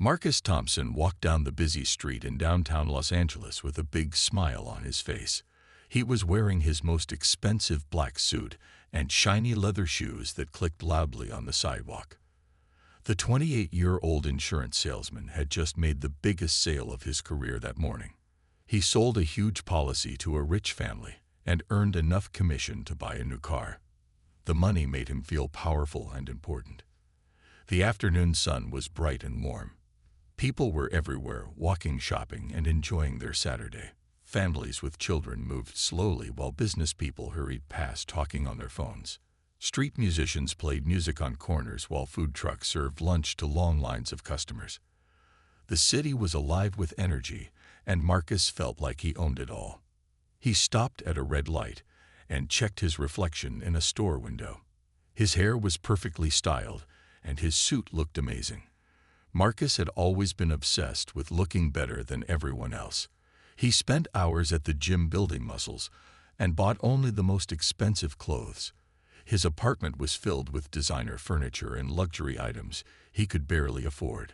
Marcus Thompson walked down the busy street in downtown Los Angeles with a big smile on his face. He was wearing his most expensive black suit and shiny leather shoes that clicked loudly on the sidewalk. The 28-year-old insurance salesman had just made the biggest sale of his career that morning. He sold a huge policy to a rich family and earned enough commission to buy a new car. The money made him feel powerful and important. The afternoon sun was bright and warm. People were everywhere, walking, shopping, and enjoying their Saturday. Families with children moved slowly while business people hurried past, talking on their phones. Street musicians played music on corners while food trucks served lunch to long lines of customers. The city was alive with energy, and Marcus felt like he owned it all. He stopped at a red light and checked his reflection in a store window. His hair was perfectly styled, and his suit looked amazing. Marcus had always been obsessed with looking better than everyone else. He spent hours at the gym building muscles and bought only the most expensive clothes. His apartment was filled with designer furniture and luxury items he could barely afford.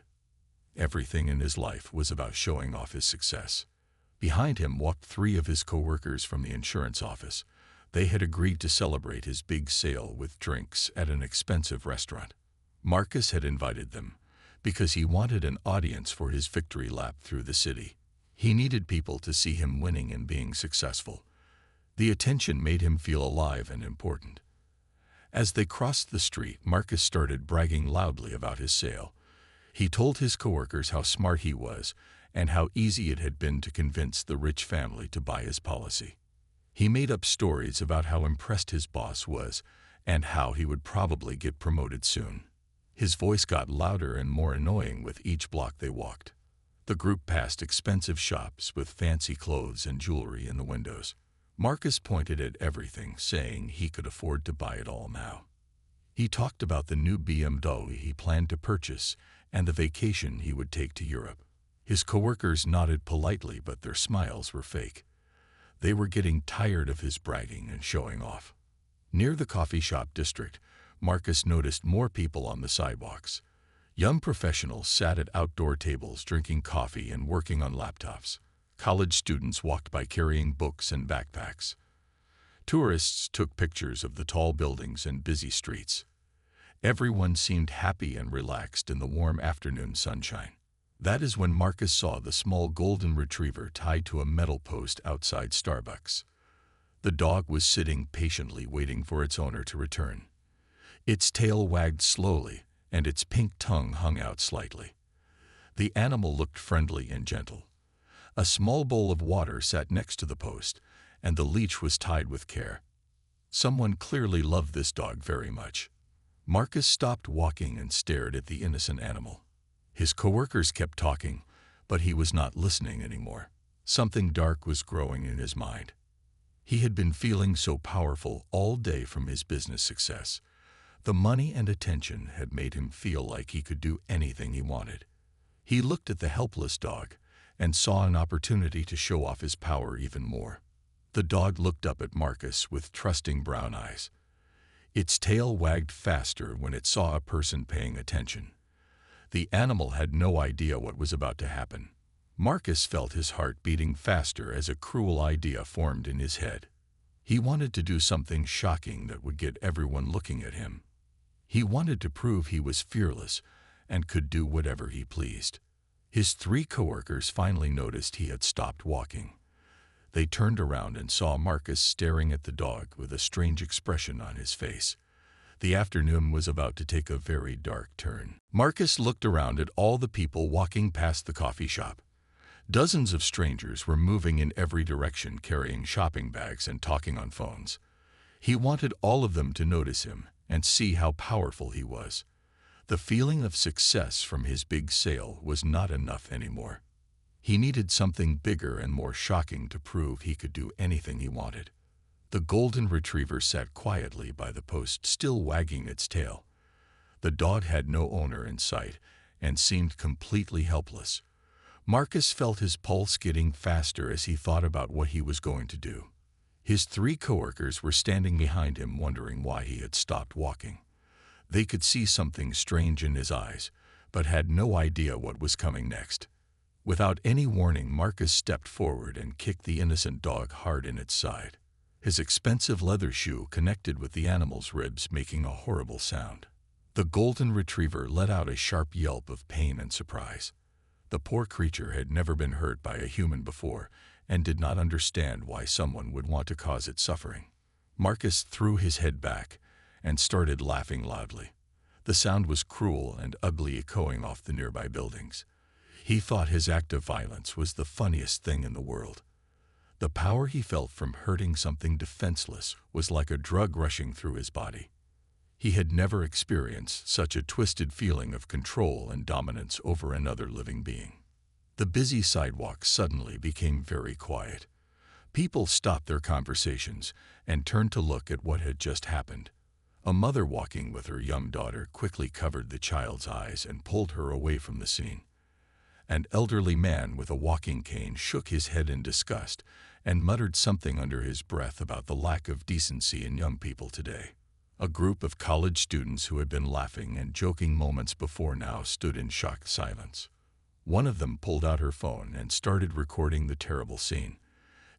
Everything in his life was about showing off his success. Behind him walked 3 of his coworkers from the insurance office. They had agreed to celebrate his big sale with drinks at an expensive restaurant. Marcus had invited them because he wanted an audience for his victory lap through the city. He needed people to see him winning and being successful. The attention made him feel alive and important. As they crossed the street, Marcus started bragging loudly about his sale. He told his coworkers how smart he was and how easy it had been to convince the rich family to buy his policy. He made up stories about how impressed his boss was and how he would probably get promoted soon. His voice got louder and more annoying with each block they walked. The group passed expensive shops with fancy clothes and jewelry in the windows. Marcus pointed at everything, saying he could afford to buy it all now. He talked about the new BMW he planned to purchase and the vacation he would take to Europe. His coworkers nodded politely, but their smiles were fake. They were getting tired of his bragging and showing off. Near the coffee shop district, Marcus noticed more people on the sidewalks. Young professionals sat at outdoor tables drinking coffee and working on laptops. College students walked by carrying books and backpacks. Tourists took pictures of the tall buildings and busy streets. Everyone seemed happy and relaxed in the warm afternoon sunshine. That is when Marcus saw the small golden retriever tied to a metal post outside Starbucks. The dog was sitting patiently waiting for its owner to return. Its tail wagged slowly, and its pink tongue hung out slightly. The animal looked friendly and gentle. A small bowl of water sat next to the post, and the leash was tied with care. Someone clearly loved this dog very much. Marcus stopped walking and stared at the innocent animal. His coworkers kept talking, but he was not listening anymore. Something dark was growing in his mind. He had been feeling so powerful all day from his business success. The money and attention had made him feel like he could do anything he wanted. He looked at the helpless dog and saw an opportunity to show off his power even more. The dog looked up at Marcus with trusting brown eyes. Its tail wagged faster when it saw a person paying attention. The animal had no idea what was about to happen. Marcus felt his heart beating faster as a cruel idea formed in his head. He wanted to do something shocking that would get everyone looking at him. He wanted to prove he was fearless and could do whatever he pleased. His 3 coworkers finally noticed he had stopped walking. They turned around and saw Marcus staring at the dog with a strange expression on his face. The afternoon was about to take a very dark turn. Marcus looked around at all the people walking past the coffee shop. Dozens of strangers were moving in every direction, carrying shopping bags and talking on phones. He wanted all of them to notice him and see how powerful he was. The feeling of success from his big sale was not enough anymore. He needed something bigger and more shocking to prove he could do anything he wanted. The golden retriever sat quietly by the post, still wagging its tail. The dog had no owner in sight and seemed completely helpless. Marcus felt his pulse getting faster as he thought about what he was going to do. His 3 coworkers were standing behind him, wondering why he had stopped walking. They could see something strange in his eyes, but had no idea what was coming next. Without any warning, Marcus stepped forward and kicked the innocent dog hard in its side. His expensive leather shoe connected with the animal's ribs, making a horrible sound. The golden retriever let out a sharp yelp of pain and surprise. The poor creature had never been hurt by a human before and did not understand why someone would want to cause it suffering. Marcus threw his head back and started laughing loudly. The sound was cruel and ugly, echoing off the nearby buildings. He thought his act of violence was the funniest thing in the world. The power he felt from hurting something defenseless was like a drug rushing through his body. He had never experienced such a twisted feeling of control and dominance over another living being. The busy sidewalk suddenly became very quiet. People stopped their conversations and turned to look at what had just happened. A mother walking with her young daughter quickly covered the child's eyes and pulled her away from the scene. An elderly man with a walking cane shook his head in disgust and muttered something under his breath about the lack of decency in young people today. A group of college students who had been laughing and joking moments before now stood in shocked silence. One of them pulled out her phone and started recording the terrible scene.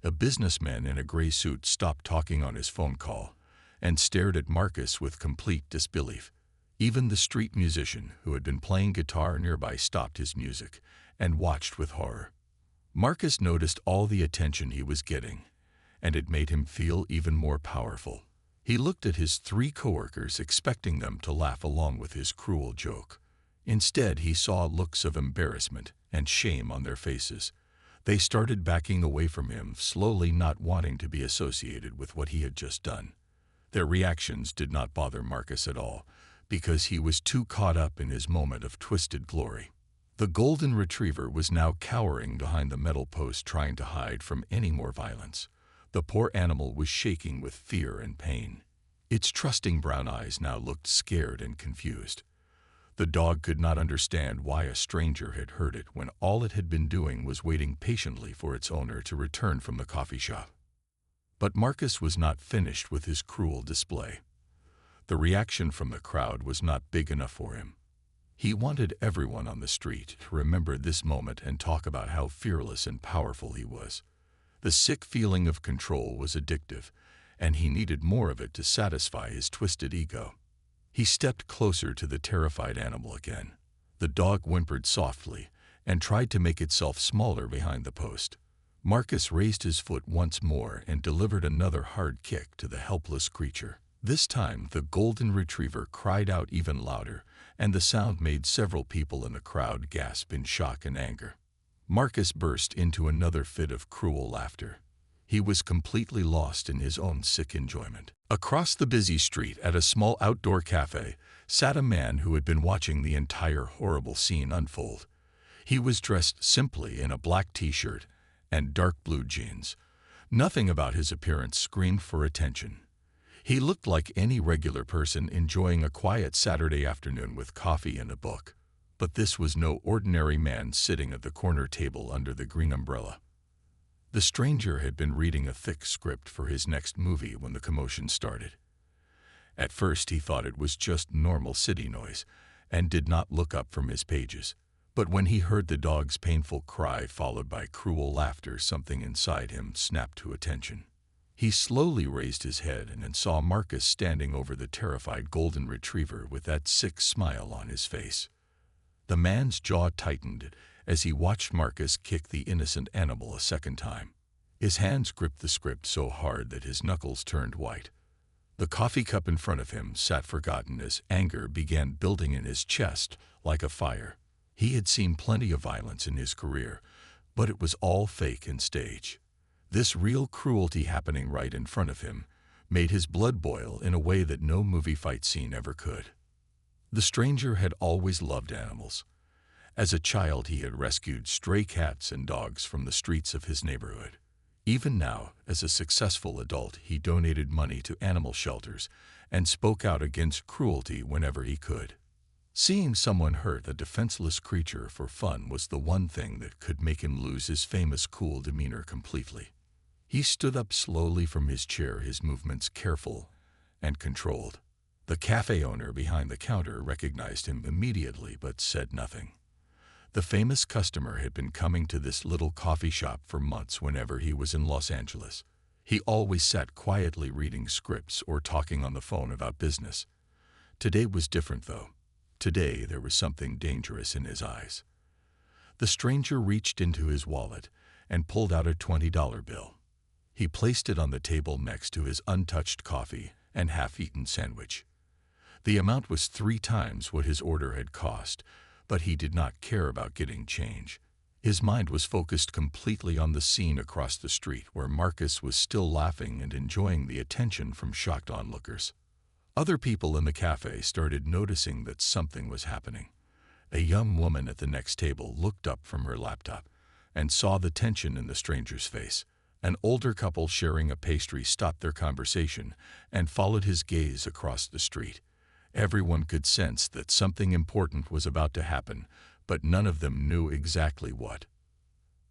A businessman in a gray suit stopped talking on his phone call and stared at Marcus with complete disbelief. Even the street musician who had been playing guitar nearby stopped his music and watched with horror. Marcus noticed all the attention he was getting, and it made him feel even more powerful. He looked at his 3 coworkers, expecting them to laugh along with his cruel joke. Instead, he saw looks of embarrassment and shame on their faces. They started backing away from him, slowly, not wanting to be associated with what he had just done. Their reactions did not bother Marcus at all, because he was too caught up in his moment of twisted glory. The golden retriever was now cowering behind the metal post, trying to hide from any more violence. The poor animal was shaking with fear and pain. Its trusting brown eyes now looked scared and confused. The dog could not understand why a stranger had hurt it when all it had been doing was waiting patiently for its owner to return from the coffee shop. But Marcus was not finished with his cruel display. The reaction from the crowd was not big enough for him. He wanted everyone on the street to remember this moment and talk about how fearless and powerful he was. The sick feeling of control was addictive, and he needed more of it to satisfy his twisted ego. He stepped closer to the terrified animal again. The dog whimpered softly and tried to make itself smaller behind the post. Marcus raised his foot once more and delivered another hard kick to the helpless creature. This time, the golden retriever cried out even louder, and the sound made several people in the crowd gasp in shock and anger. Marcus burst into another fit of cruel laughter. He was completely lost in his own sick enjoyment. Across the busy street at a small outdoor cafe sat a man who had been watching the entire horrible scene unfold. He was dressed simply in a black t-shirt and dark blue jeans. Nothing about his appearance screamed for attention. He looked like any regular person enjoying a quiet Saturday afternoon with coffee and a book. But this was no ordinary man sitting at the corner table under the green umbrella. The stranger had been reading a thick script for his next movie when the commotion started. At first he thought it was just normal city noise and did not look up from his pages. But when he heard the dog's painful cry followed by cruel laughter, something inside him snapped to attention. He slowly raised his head and saw Marcus standing over the terrified golden retriever with that sick smile on his face. The man's jaw tightened as he watched Marcus kick the innocent animal a second time. His hands gripped the script so hard that his knuckles turned white. The coffee cup in front of him sat forgotten as anger began building in his chest like a fire. He had seen plenty of violence in his career, but it was all fake and stage. This real cruelty happening right in front of him made his blood boil in a way that no movie fight scene ever could. The stranger had always loved animals. As a child, he had rescued stray cats and dogs from the streets of his neighborhood. Even now, as a successful adult, he donated money to animal shelters and spoke out against cruelty whenever he could. Seeing someone hurt a defenseless creature for fun was the one thing that could make him lose his famous cool demeanor completely. He stood up slowly from his chair, his movements careful and controlled. The cafe owner behind the counter recognized him immediately but said nothing. The famous customer had been coming to this little coffee shop for months whenever he was in Los Angeles. He always sat quietly reading scripts or talking on the phone about business. Today was different, though. Today there was something dangerous in his eyes. The stranger reached into his wallet and pulled out a $20 bill. He placed it on the table next to his untouched coffee and half-eaten sandwich. The amount was 3 times what his order had cost, but he did not care about getting change. His mind was focused completely on the scene across the street where Marcus was still laughing and enjoying the attention from shocked onlookers. Other people in the cafe started noticing that something was happening. A young woman at the next table looked up from her laptop and saw the tension in the stranger's face. An older couple sharing a pastry stopped their conversation and followed his gaze across the street. Everyone could sense that something important was about to happen, but none of them knew exactly what.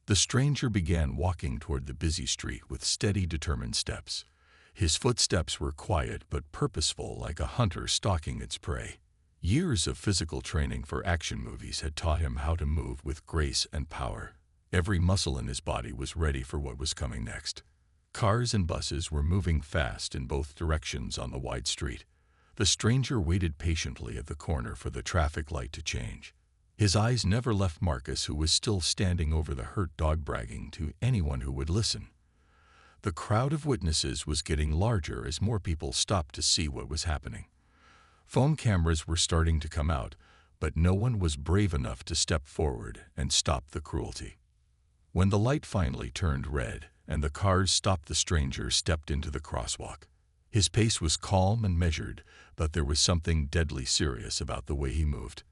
The stranger began walking toward the busy street with steady, determined steps. His footsteps were quiet but purposeful, like a hunter stalking its prey. Years of physical training for action movies had taught him how to move with grace and power. Every muscle in his body was ready for what was coming next. Cars and buses were moving fast in both directions on the wide street. The stranger waited patiently at the corner for the traffic light to change. His eyes never left Marcus, who was still standing over the hurt dog, bragging to anyone who would listen. The crowd of witnesses was getting larger as more people stopped to see what was happening. Phone cameras were starting to come out, but no one was brave enough to step forward and stop the cruelty. When the light finally turned red and the cars stopped, the stranger stepped into the crosswalk. His pace was calm and measured, but there was something deadly serious about the way he moved.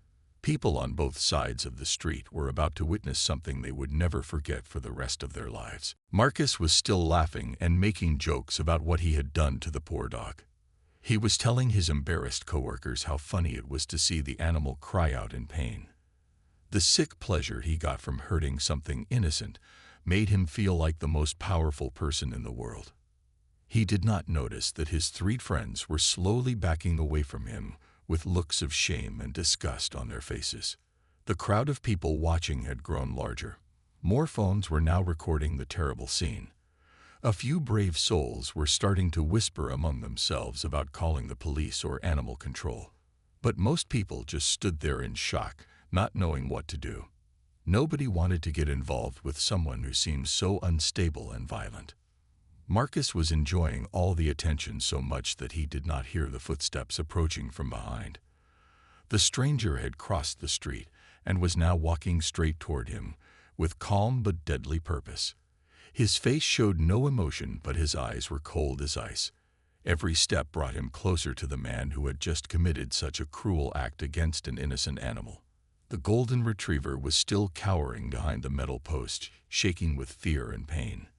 People on both sides of the street were about to witness something they would never forget for the rest of their lives. Marcus was still laughing and making jokes about what he had done to the poor dog. He was telling his embarrassed coworkers how funny it was to see the animal cry out in pain. The sick pleasure he got from hurting something innocent made him feel like the most powerful person in the world. He did not notice that his 3 friends were slowly backing away from him with looks of shame and disgust on their faces. The crowd of people watching had grown larger. More phones were now recording the terrible scene. A few brave souls were starting to whisper among themselves about calling the police or animal control. But most people just stood there in shock, not knowing what to do. Nobody wanted to get involved with someone who seemed so unstable and violent. Marcus was enjoying all the attention so much that he did not hear the footsteps approaching from behind. The stranger had crossed the street and was now walking straight toward him, with calm but deadly purpose. His face showed no emotion, but his eyes were cold as ice. Every step brought him closer to the man who had just committed such a cruel act against an innocent animal. The golden retriever was still cowering behind the metal post, shaking with fear and pain.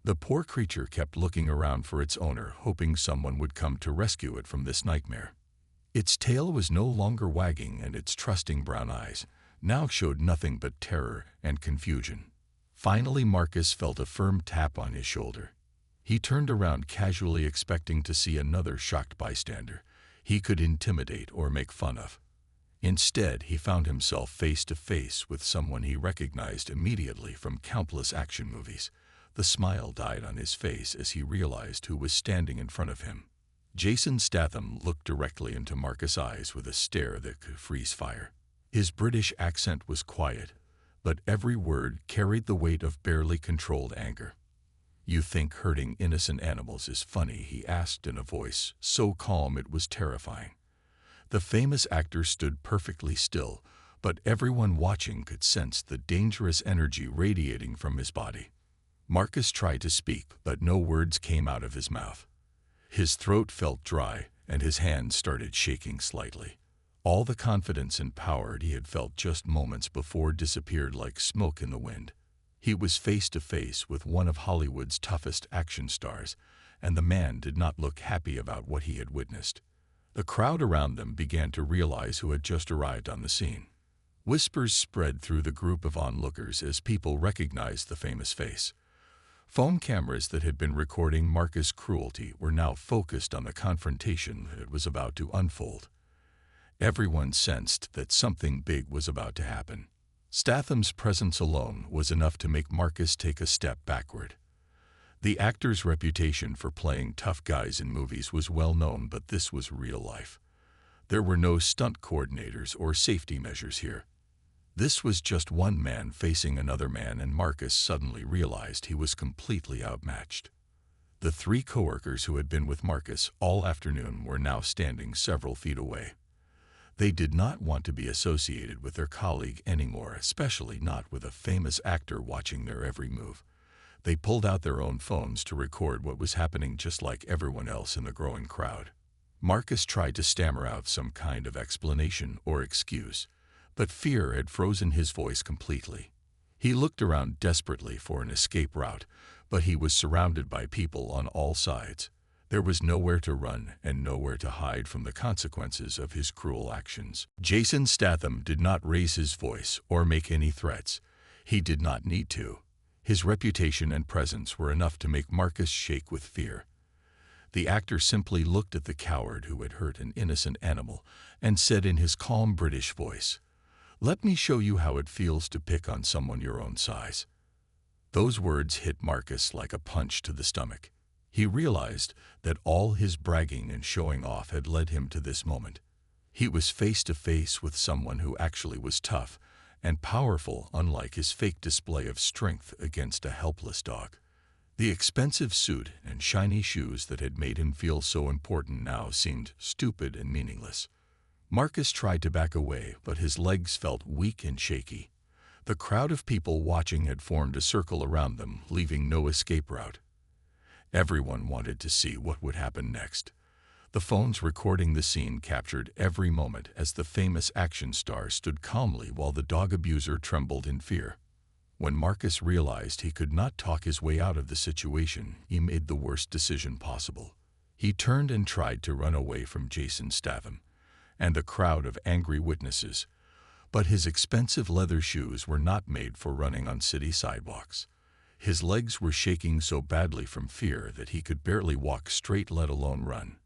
The poor creature kept looking around for its owner, hoping someone would come to rescue it from this nightmare. Its tail was no longer wagging, and its trusting brown eyes now showed nothing but terror and confusion. Finally, Marcus felt a firm tap on his shoulder. He turned around casually, expecting to see another shocked bystander he could intimidate or make fun of. Instead, he found himself face to face with someone he recognized immediately from countless action movies. The smile died on his face as he realized who was standing in front of him. Jason Statham looked directly into Marcus' eyes with a stare that could freeze fire. His British accent was quiet, but every word carried the weight of barely controlled anger. "You think hurting innocent animals is funny?" he asked in a voice so calm it was terrifying. The famous actor stood perfectly still, but everyone watching could sense the dangerous energy radiating from his body. Marcus tried to speak, but no words came out of his mouth. His throat felt dry, and his hands started shaking slightly. All the confidence and power he had felt just moments before disappeared like smoke in the wind. He was face to face with one of Hollywood's toughest action stars, and the man did not look happy about what he had witnessed. The crowd around them began to realize who had just arrived on the scene. Whispers spread through the group of onlookers as people recognized the famous face. Phone cameras that had been recording Marcus' cruelty were now focused on the confrontation that was about to unfold. Everyone sensed that something big was about to happen. Statham's presence alone was enough to make Marcus take a step backward. The actor's reputation for playing tough guys in movies was well known, but this was real life. There were no stunt coordinators or safety measures here. This was just one man facing another man, and Marcus suddenly realized he was completely outmatched. The three coworkers who had been with Marcus all afternoon were now standing several feet away. They did not want to be associated with their colleague anymore, especially not with a famous actor watching their every move. They pulled out their own phones to record what was happening, just like everyone else in the growing crowd. Marcus tried to stammer out some kind of explanation or excuse, but fear had frozen his voice completely. He looked around desperately for an escape route, but he was surrounded by people on all sides. There was nowhere to run and nowhere to hide from the consequences of his cruel actions. Jason Statham did not raise his voice or make any threats. He did not need to. His reputation and presence were enough to make Marcus shake with fear. The actor simply looked at the coward who had hurt an innocent animal and said in his calm British voice, "Let me show you how it feels to pick on someone your own size." Those words hit Marcus like a punch to the stomach. He realized that all his bragging and showing off had led him to this moment. He was face to face with someone who actually was tough and powerful, unlike his fake display of strength against a helpless dog. The expensive suit and shiny shoes that had made him feel so important now seemed stupid and meaningless. Marcus tried to back away, but his legs felt weak and shaky. The crowd of people watching had formed a circle around them, leaving no escape route. Everyone wanted to see what would happen next. The phones recording the scene captured every moment as the famous action star stood calmly while the dog abuser trembled in fear. When Marcus realized he could not talk his way out of the situation, he made the worst decision possible. He turned and tried to run away from Jason Statham and the crowd of angry witnesses, but his expensive leather shoes were not made for running on city sidewalks. His legs were shaking so badly from fear that he could barely walk straight, let alone run.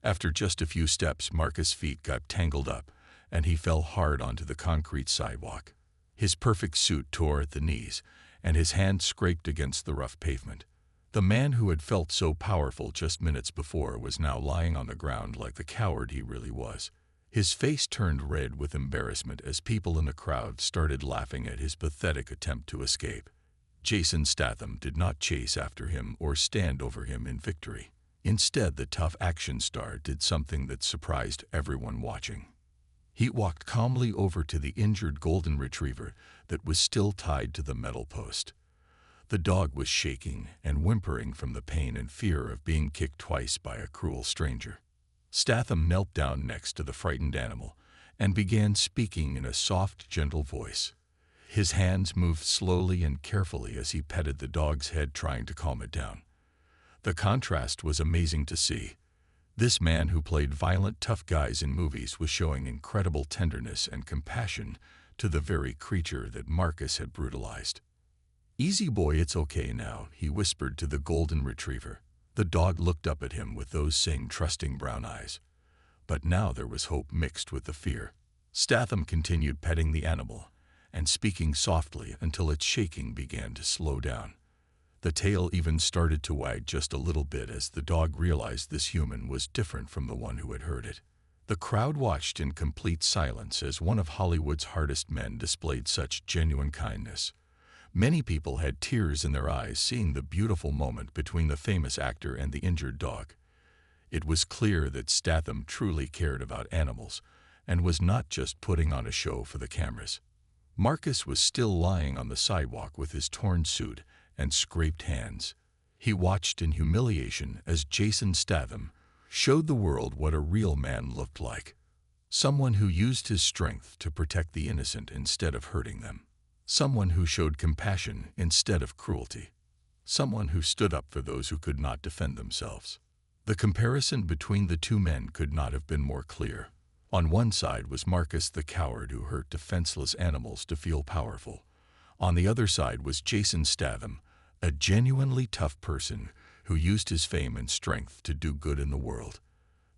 After just a few steps, Marcus' feet got tangled up, and he fell hard onto the concrete sidewalk. His perfect suit tore at the knees, and his hand scraped against the rough pavement. The man who had felt so powerful just minutes before was now lying on the ground like the coward he really was. His face turned red with embarrassment as people in the crowd started laughing at his pathetic attempt to escape. Jason Statham did not chase after him or stand over him in victory. Instead, the tough action star did something that surprised everyone watching. He walked calmly over to the injured golden retriever that was still tied to the metal post. The dog was shaking and whimpering from the pain and fear of being kicked twice by a cruel stranger. Statham knelt down next to the frightened animal and began speaking in a soft, gentle voice. His hands moved slowly and carefully as he petted the dog's head, trying to calm it down. The contrast was amazing to see. This man who played violent, tough guys in movies was showing incredible tenderness and compassion to the very creature that Marcus had brutalized. "Easy boy, it's okay now," he whispered to the golden retriever. The dog looked up at him with those same trusting brown eyes. But now there was hope mixed with the fear. Statham continued petting the animal and speaking softly until its shaking began to slow down. The tail even started to wag just a little bit as the dog realized this human was different from the one who had hurt it. The crowd watched in complete silence as one of Hollywood's hardest men displayed such genuine kindness. Many people had tears in their eyes seeing the beautiful moment between the famous actor and the injured dog. It was clear that Statham truly cared about animals and was not just putting on a show for the cameras. Marcus was still lying on the sidewalk with his torn suit and scraped hands. He watched in humiliation as Jason Statham showed the world what a real man looked like. Someone who used his strength to protect the innocent instead of hurting them. Someone who showed compassion instead of cruelty. Someone who stood up for those who could not defend themselves. The comparison between the two men could not have been more clear. On one side was Marcus, the coward who hurt defenseless animals to feel powerful. On the other side was Jason Statham, A genuinely tough person who used his fame and strength to do good in the world.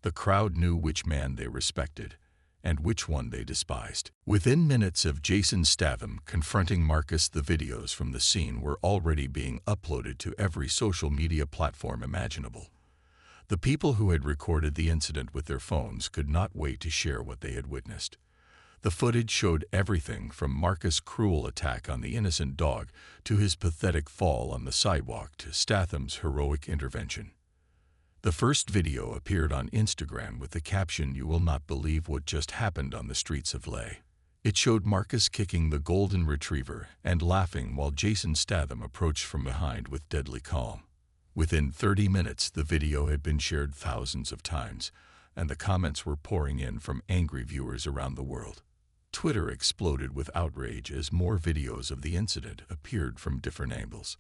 The crowd knew which man they respected and which one they despised. Within minutes of Jason Statham confronting Marcus, the videos from the scene were already being uploaded to every social media platform imaginable. The people who had recorded the incident with their phones could not wait to share what they had witnessed. The footage showed everything from Marcus' cruel attack on the innocent dog to his pathetic fall on the sidewalk to Statham's heroic intervention. The first video appeared on Instagram with the caption, "You will not believe what just happened on the streets of LA." It showed Marcus kicking the golden retriever and laughing while Jason Statham approached from behind with deadly calm. Within 30 minutes, the video had been shared thousands of times, and the comments were pouring in from angry viewers around the world. Twitter exploded with outrage as more videos of the incident appeared from different angles.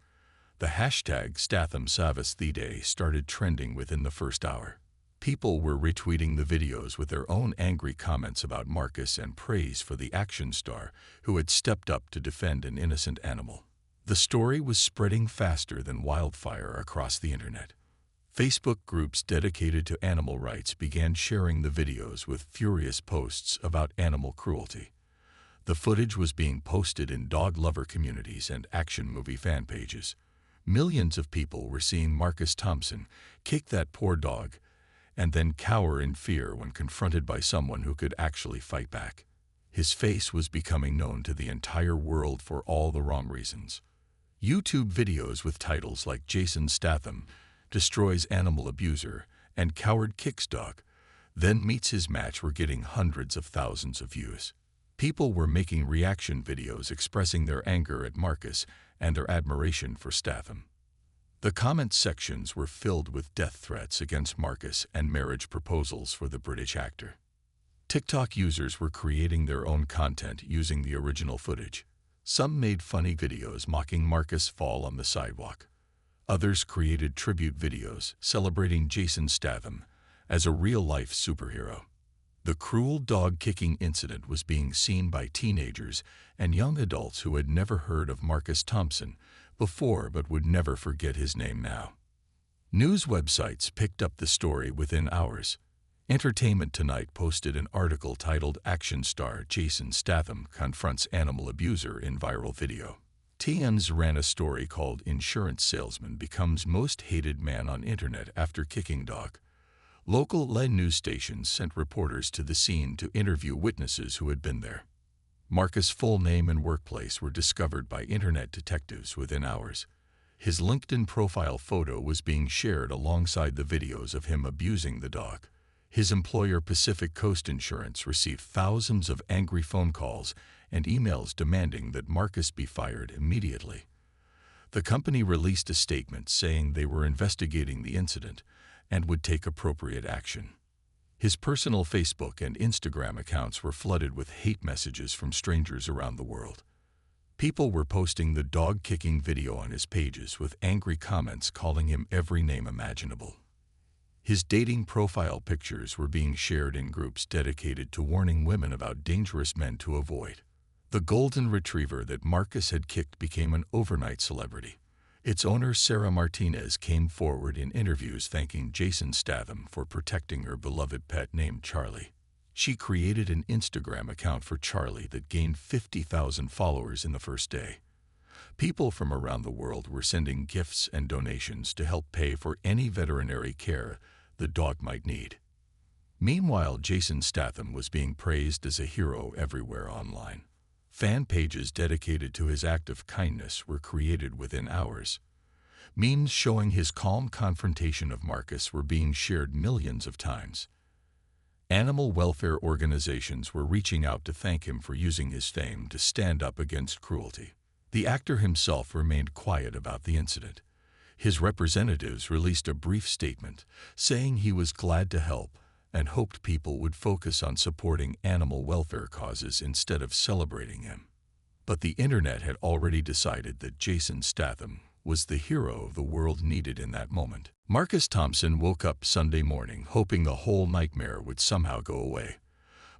The hashtag #StathamSavasTheDay started trending within the first hour. People were retweeting the videos with their own angry comments about Marcus and praise for the action star who had stepped up to defend an innocent animal. The story was spreading faster than wildfire across the internet. Facebook groups dedicated to animal rights began sharing the videos with furious posts about animal cruelty. The footage was being posted in dog lover communities and action movie fan pages. Millions of people were seeing Marcus Thompson kick that poor dog and then cower in fear when confronted by someone who could actually fight back. His face was becoming known to the entire world for all the wrong reasons. YouTube videos with titles like "Jason Statham destroys animal abuser" and "Coward kicks dog, then meets his match" were getting hundreds of thousands of views. People were making reaction videos expressing their anger at Marcus and their admiration for Statham. The comment sections were filled with death threats against Marcus and marriage proposals for the British actor. TikTok users were creating their own content using the original footage. Some made funny videos mocking Marcus' fall on the sidewalk. Others created tribute videos celebrating Jason Statham as a real-life superhero. The cruel dog-kicking incident was being seen by teenagers and young adults who had never heard of Marcus Thompson before but would never forget his name now. News websites picked up the story within hours. Entertainment Tonight posted an article titled "Action Star Jason Statham Confronts Animal Abuser in Viral Video." TMZ ran a story called "Insurance Salesman Becomes Most Hated Man on Internet After Kicking Dog." Local news stations sent reporters to the scene to interview witnesses who had been there. Marcus' full name and workplace were discovered by internet detectives within hours. His LinkedIn profile photo was being shared alongside the videos of him abusing the dog. His employer, Pacific Coast Insurance, received thousands of angry phone calls and emails demanding that Marcus be fired immediately. The company released a statement saying they were investigating the incident and would take appropriate action. His personal Facebook and Instagram accounts were flooded with hate messages from strangers around the world. People were posting the dog-kicking video on his pages with angry comments calling him every name imaginable. His dating profile pictures were being shared in groups dedicated to warning women about dangerous men to avoid. The golden retriever that Marcus had kicked became an overnight celebrity. Its owner, Sarah Martinez, came forward in interviews thanking Jason Statham for protecting her beloved pet named Charlie. She created an Instagram account for Charlie that gained 50,000 followers in the first day. People from around the world were sending gifts and donations to help pay for any veterinary care the dog might need. Meanwhile, Jason Statham was being praised as a hero everywhere online. Fan pages dedicated to his act of kindness were created within hours. Memes showing his calm confrontation of Marcus were being shared millions of times. Animal welfare organizations were reaching out to thank him for using his fame to stand up against cruelty. The actor himself remained quiet about the incident. His representatives released a brief statement saying he was glad to help and hoped people would focus on supporting animal welfare causes instead of celebrating him. But the internet had already decided that Jason Statham was the hero the world needed in that moment. Marcus Thompson woke up Sunday morning hoping the whole nightmare would somehow go away.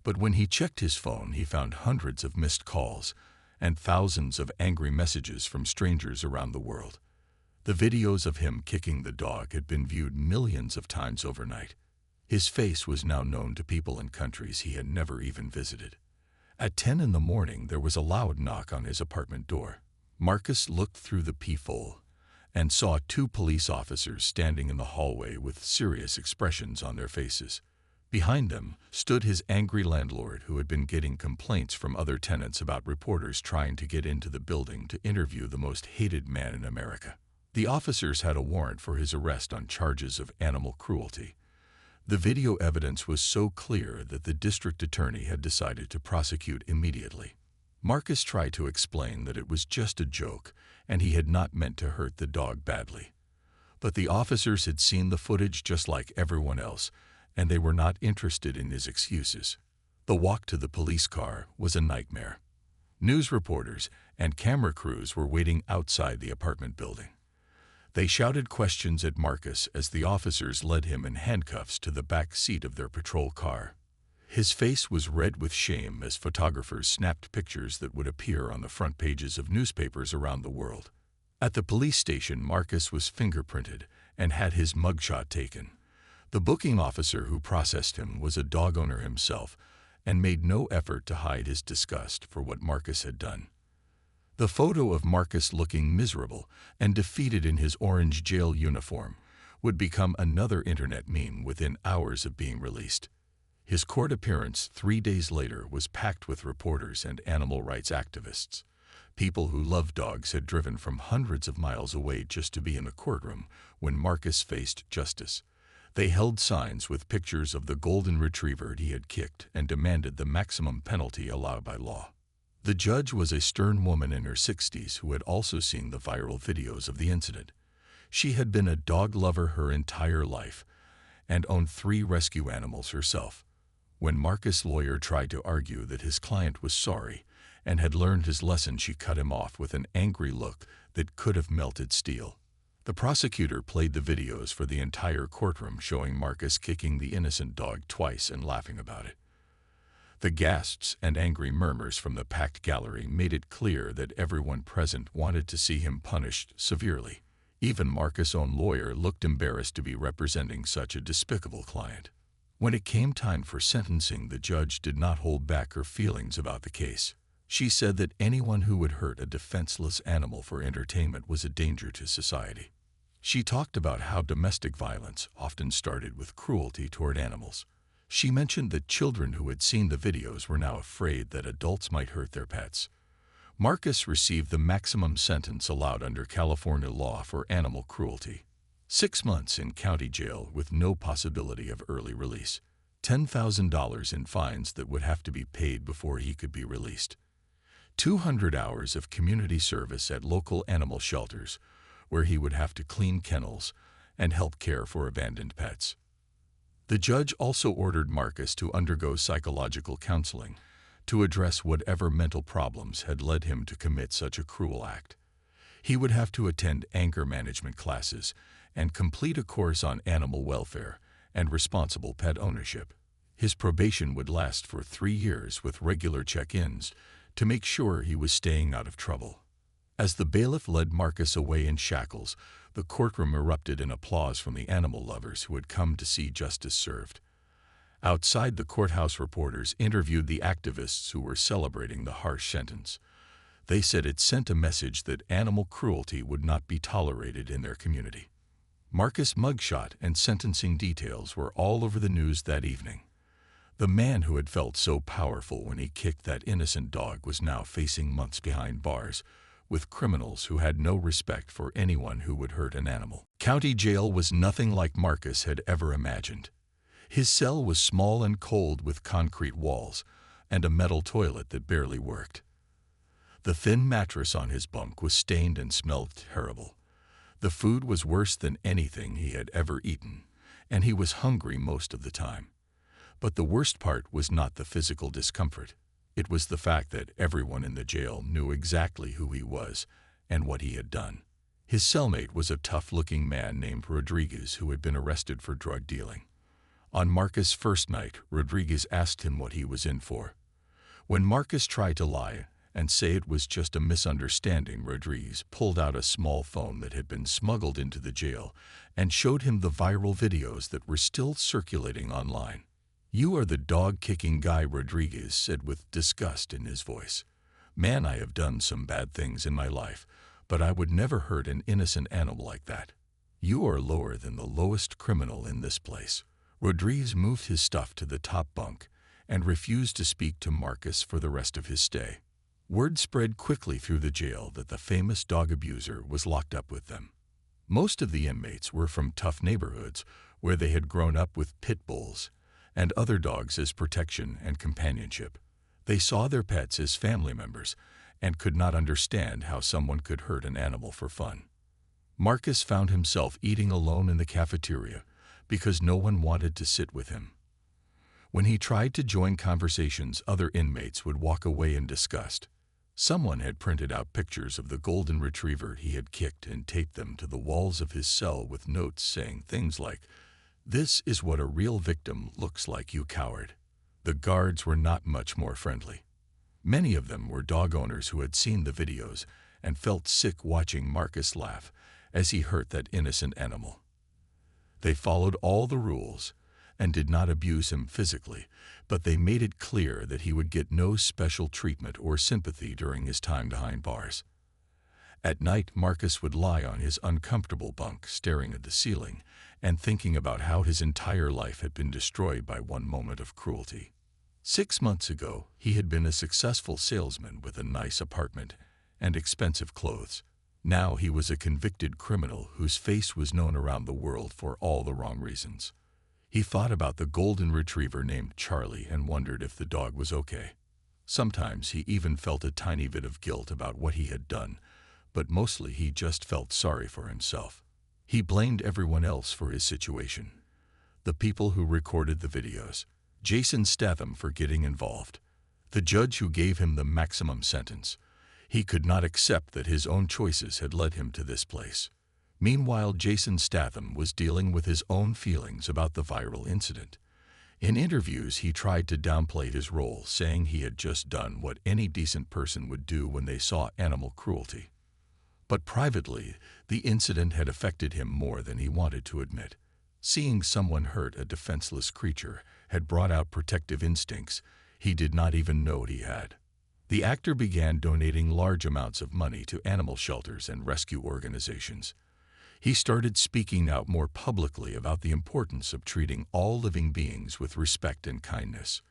But when he checked his phone, he found hundreds of missed calls and thousands of angry messages from strangers around the world. The videos of him kicking the dog had been viewed millions of times overnight. His face was now known to people in countries he had never even visited. At 10 in the morning, there was a loud knock on his apartment door. Marcus looked through the peephole and saw two police officers standing in the hallway with serious expressions on their faces. Behind them stood his angry landlord, who had been getting complaints from other tenants about reporters trying to get into the building to interview the most hated man in America. The officers had a warrant for his arrest on charges of animal cruelty. The video evidence was so clear that the district attorney had decided to prosecute immediately. Marcus tried to explain that it was just a joke and he had not meant to hurt the dog badly. But the officers had seen the footage just like everyone else, and they were not interested in his excuses. The walk to the police car was a nightmare. News reporters and camera crews were waiting outside the apartment building. They shouted questions at Marcus as the officers led him in handcuffs to the back seat of their patrol car. His face was red with shame as photographers snapped pictures that would appear on the front pages of newspapers around the world. At the police station, Marcus was fingerprinted and had his mugshot taken. The booking officer who processed him was a dog owner himself and made no effort to hide his disgust for what Marcus had done. The photo of Marcus looking miserable and defeated in his orange jail uniform would become another internet meme within hours of being released. His court appearance 3 days later was packed with reporters and animal rights activists. People who loved dogs had driven from hundreds of miles away just to be in the courtroom when Marcus faced justice. They held signs with pictures of the golden retriever he had kicked and demanded the maximum penalty allowed by law. The judge was a stern woman in her 60s who had also seen the viral videos of the incident. She had been a dog lover her entire life and owned 3 rescue animals herself. When Marcus' lawyer tried to argue that his client was sorry and had learned his lesson, she cut him off with an angry look that could have melted steel. The prosecutor played the videos for the entire courtroom, showing Marcus kicking the innocent dog twice and laughing about it. The gasps and angry murmurs from the packed gallery made it clear that everyone present wanted to see him punished severely. Even Marcus' own lawyer looked embarrassed to be representing such a despicable client. When it came time for sentencing, the judge did not hold back her feelings about the case. She said that anyone who would hurt a defenseless animal for entertainment was a danger to society. She talked about how domestic violence often started with cruelty toward animals. She mentioned that children who had seen the videos were now afraid that adults might hurt their pets. Marcus received the maximum sentence allowed under California law for animal cruelty: 6 months in county jail with no possibility of early release, $10,000 in fines that would have to be paid before he could be released, 200 hours of community service at local animal shelters, where he would have to clean kennels and help care for abandoned pets. The judge also ordered Marcus to undergo psychological counseling to address whatever mental problems had led him to commit such a cruel act. He would have to attend anger management classes and complete a course on animal welfare and responsible pet ownership. His probation would last for 3 years with regular check-ins to make sure he was staying out of trouble. As the bailiff led Marcus away in shackles, the courtroom erupted in applause from the animal lovers who had come to see justice served. Outside the courthouse, reporters interviewed the activists who were celebrating the harsh sentence. They said it sent a message that animal cruelty would not be tolerated in their community. Marcus' mugshot and sentencing details were all over the news that evening. The man who had felt so powerful when he kicked that innocent dog was now facing months behind bars, with criminals who had no respect for anyone who would hurt an animal. County jail was nothing like Marcus had ever imagined. His cell was small and cold, with concrete walls and a metal toilet that barely worked. The thin mattress on his bunk was stained and smelled terrible. The food was worse than anything he had ever eaten, and he was hungry most of the time. But the worst part was not the physical discomfort. It was the fact that everyone in the jail knew exactly who he was and what he had done. His cellmate was a tough-looking man named Rodriguez who had been arrested for drug dealing. On Marcus' first night, Rodriguez asked him what he was in for. When Marcus tried to lie and say it was just a misunderstanding. Rodriguez pulled out a small phone that had been smuggled into the jail and showed him the viral videos that were still circulating online. "You are the dog-kicking guy," Rodriguez said with disgust in his voice. "Man, I have done some bad things in my life, but I would never hurt an innocent animal like that. You are lower than the lowest criminal in this place." Rodriguez moved his stuff to the top bunk and refused to speak to Marcus for the rest of his stay. Word spread quickly through the jail that the famous dog abuser was locked up with them. Most of the inmates were from tough neighborhoods where they had grown up with pit bulls and other dogs as protection and companionship. They saw their pets as family members and could not understand how someone could hurt an animal for fun. Marcus found himself eating alone in the cafeteria because no one wanted to sit with him. When he tried to join conversations, other inmates would walk away in disgust. Someone had printed out pictures of the golden retriever he had kicked and taped them to the walls of his cell with notes saying things like, "This is what a real victim looks like, you coward." The guards were not much more friendly. Many of them were dog owners who had seen the videos and felt sick watching Marcus laugh as he hurt that innocent animal. They followed all the rules and did not abuse him physically, but they made it clear that he would get no special treatment or sympathy during his time behind bars. At night, Marcus would lie on his uncomfortable bunk, staring at the ceiling and thinking about how his entire life had been destroyed by one moment of cruelty. 6 months ago, he had been a successful salesman with a nice apartment and expensive clothes. Now he was a convicted criminal whose face was known around the world for all the wrong reasons. He thought about the golden retriever named Charlie and wondered if the dog was okay. Sometimes he even felt a tiny bit of guilt about what he had done, but mostly he just felt sorry for himself. He blamed everyone else for his situation. The people who recorded the videos, Jason Statham for getting involved, the judge who gave him the maximum sentence. He could not accept that his own choices had led him to this place. Meanwhile, Jason Statham was dealing with his own feelings about the viral incident. In interviews, he tried to downplay his role, saying he had just done what any decent person would do when they saw animal cruelty. But privately, the incident had affected him more than he wanted to admit. Seeing someone hurt a defenseless creature had brought out protective instincts he did not even know he had. The actor began donating large amounts of money to animal shelters and rescue organizations. He started speaking out more publicly about the importance of treating all living beings with respect and kindness.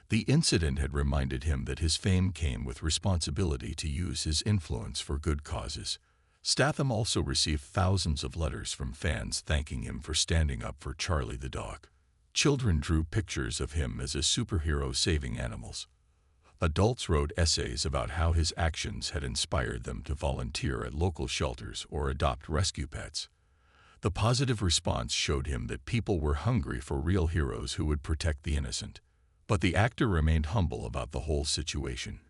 The incident had reminded him that his fame came with responsibility to use his influence for good causes. Statham also received thousands of letters from fans thanking him for standing up for Charlie the dog. Children drew pictures of him as a superhero saving animals. Adults wrote essays about how his actions had inspired them to volunteer at local shelters or adopt rescue pets. The positive response showed him that people were hungry for real heroes who would protect the innocent. But the actor remained humble about the whole situation.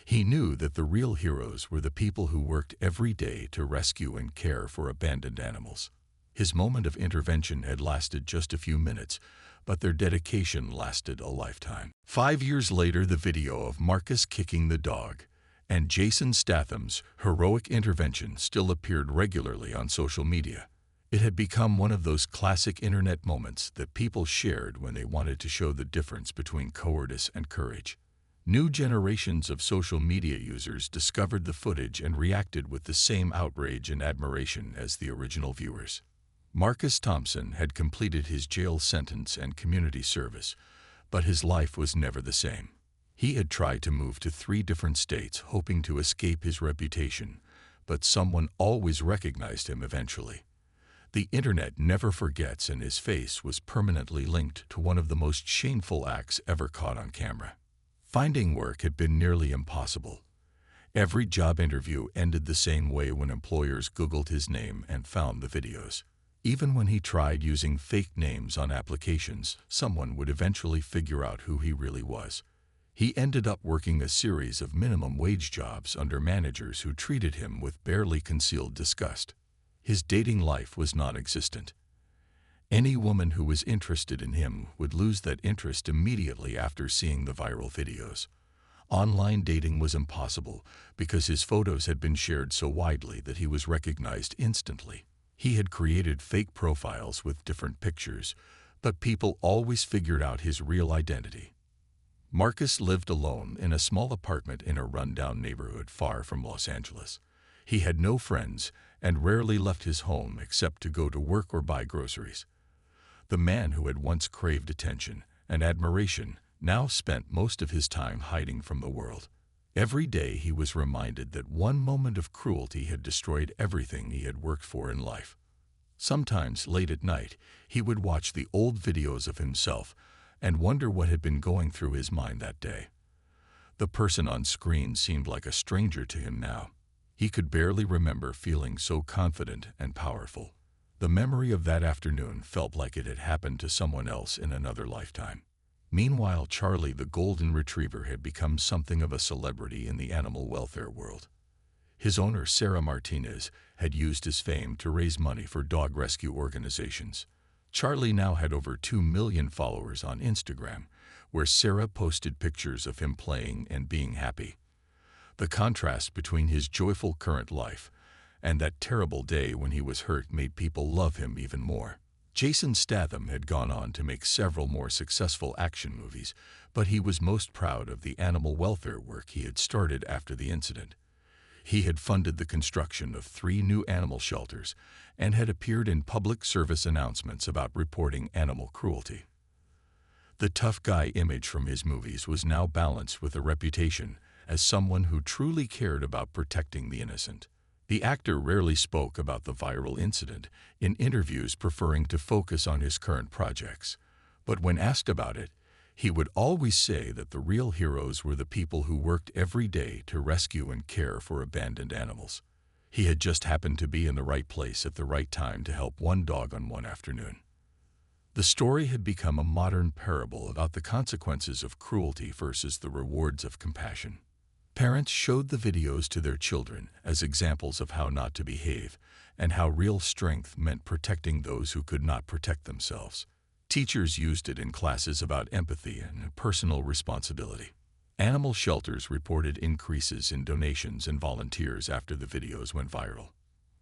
He knew that the real heroes were the people who worked every day to rescue and care for abandoned animals. His moment of intervention had lasted just a few minutes, but their dedication lasted a lifetime. 5 years later, the video of Marcus kicking the dog and Jason Statham's heroic intervention still appeared regularly on social media. It had become one of those classic internet moments that people shared when they wanted to show the difference between cowardice and courage. New generations of social media users discovered the footage and reacted with the same outrage and admiration as the original viewers. Marcus Thompson had completed his jail sentence and community service, but his life was never the same. He had tried to move to 3 different states, hoping to escape his reputation, but someone always recognized him eventually. The internet never forgets, and his face was permanently linked to one of the most shameful acts ever caught on camera. Finding work had been nearly impossible. Every job interview ended the same way when employers Googled his name and found the videos. Even when he tried using fake names on applications, someone would eventually figure out who he really was. He ended up working a series of minimum wage jobs under managers who treated him with barely concealed disgust. His dating life was non-existent. Any woman who was interested in him would lose that interest immediately after seeing the viral videos. Online dating was impossible because his photos had been shared so widely that he was recognized instantly. He had created fake profiles with different pictures, but people always figured out his real identity. Marcus lived alone in a small apartment in a rundown neighborhood far from Los Angeles. He had no friends and rarely left his home except to go to work or buy groceries. The man who had once craved attention and admiration now spent most of his time hiding from the world. Every day he was reminded that one moment of cruelty had destroyed everything he had worked for in life. Sometimes, late at night, he would watch the old videos of himself and wonder what had been going through his mind that day. The person on screen seemed like a stranger to him now. He could barely remember feeling so confident and powerful. The memory of that afternoon felt like it had happened to someone else in another lifetime. Meanwhile, Charlie the golden retriever had become something of a celebrity in the animal welfare world. His owner, Sarah Martinez, had used his fame to raise money for dog rescue organizations. Charlie now had over 2 million followers on Instagram, where Sarah posted pictures of him playing and being happy. The contrast between his joyful current life and that terrible day when he was hurt made people love him even more. Jason Statham had gone on to make several more successful action movies, but he was most proud of the animal welfare work he had started after the incident. He had funded the construction of 3 new animal shelters and had appeared in public service announcements about reporting animal cruelty. The tough guy image from his movies was now balanced with a reputation as someone who truly cared about protecting the innocent. The actor rarely spoke about the viral incident, in interviews preferring to focus on his current projects. But when asked about it, he would always say that the real heroes were the people who worked every day to rescue and care for abandoned animals. He had just happened to be in the right place at the right time to help one dog on one afternoon. The story had become a modern parable about the consequences of cruelty versus the rewards of compassion. Parents showed the videos to their children as examples of how not to behave and how real strength meant protecting those who could not protect themselves. Teachers used it in classes about empathy and personal responsibility. Animal shelters reported increases in donations and volunteers after the videos went viral.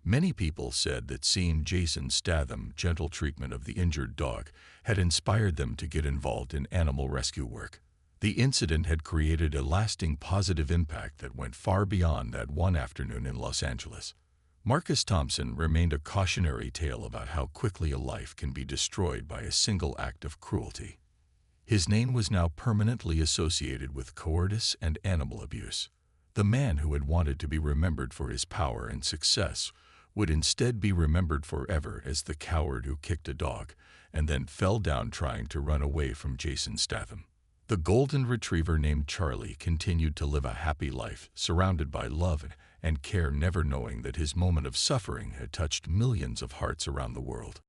Many people said that seeing Jason Statham's gentle treatment of the injured dog had inspired them to get involved in animal rescue work. The incident had created a lasting positive impact that went far beyond that one afternoon in Los Angeles. Marcus Thompson remained a cautionary tale about how quickly a life can be destroyed by a single act of cruelty. His name was now permanently associated with cowardice and animal abuse. The man who had wanted to be remembered for his power and success would instead be remembered forever as the coward who kicked a dog and then fell down trying to run away from Jason Statham. The golden retriever named Charlie continued to live a happy life, surrounded by love and care, never knowing that his moment of suffering had touched millions of hearts around the world.